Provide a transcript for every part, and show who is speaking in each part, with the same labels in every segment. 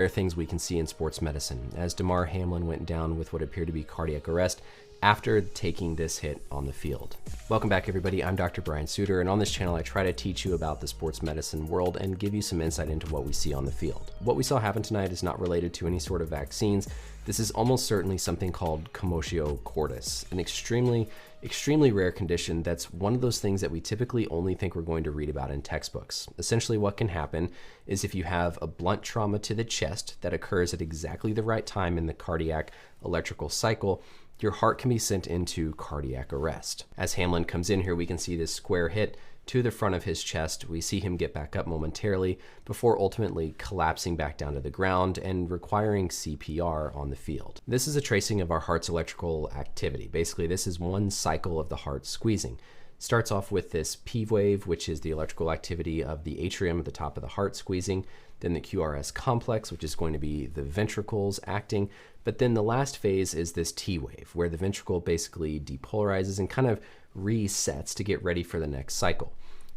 Speaker 1: There are things we can see in sports medicine, as Damar Hamlin went down with what appeared to be cardiac arrest after taking this hit on the field. Welcome back, everybody. I'm Dr. Brian Suter, and on this channel I try to teach you about the sports medicine world and give you some insight into what we see on the field. What we saw happen tonight is not related to any sort of vaccines. This is almost certainly something called commotio cordis, an extremely rare condition that's one of those things that we typically only think we're going to read about in textbooks. Essentially what can happen is if you have a blunt trauma to the chest that occurs at exactly the right time in the cardiac electrical cycle, your heart can be sent into cardiac arrest. As Hamlin comes in here, we can see this square hit to the front of his chest. We see him get back up momentarily before ultimately collapsing back down to the ground and requiring CPR on the field. This is a tracing of our heart's electrical activity. Basically, this is one cycle of the heart squeezing. Starts off with this P wave, which is the electrical activity of the atrium at the top of the heart squeezing, then the QRS complex, which is going to be the ventricles acting, but then the last phase is this T wave, where the ventricle basically depolarizes and kind of resets to get ready for the next cycle.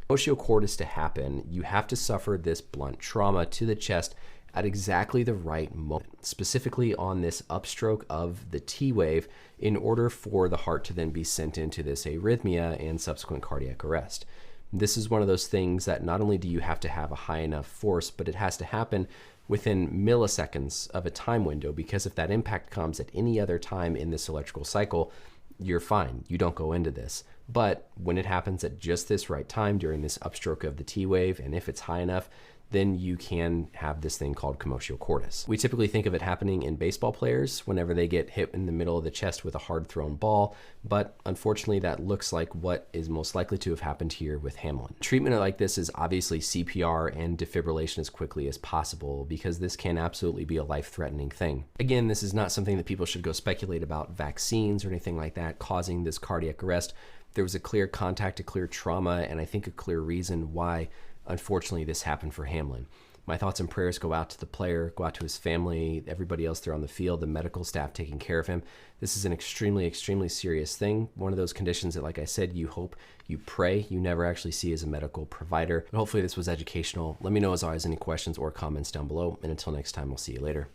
Speaker 1: Commotio cordis to happen, you have to suffer this blunt trauma to the chest at exactly the right moment, specifically on this upstroke of the T wave, in order for the heart to then be sent into this arrhythmia and subsequent cardiac arrest. This is one of those things that not only do you have to have a high enough force, but it has to happen within milliseconds of a time window, because if that impact comes at any other time in this electrical cycle, you're fine. You don't go into this. But when it happens at just this right time during this upstroke of the T wave, and if it's high enough, then you can have this thing called commotio cordis. We typically think of it happening in baseball players whenever they get hit in the middle of the chest with a hard thrown ball, but unfortunately that looks like what is most likely to have happened here with Hamlin. Treatment like this is obviously CPR and defibrillation as quickly as possible, because this can absolutely be a life-threatening thing. Again, this is not something that people should go speculate about vaccines or anything like that causing this cardiac arrest. There was a clear contact, a clear trauma, and I think a clear reason why unfortunately this happened for Hamlin. My thoughts and prayers go out to the player, go out to his family, everybody else there on the field, the medical staff taking care of him. This is an extremely serious thing. One of those conditions that, like I said, you hope, you pray, you never actually see as a medical provider. But hopefully this was educational. Let me know as always any questions or comments down below. And until next time, I'll see you later.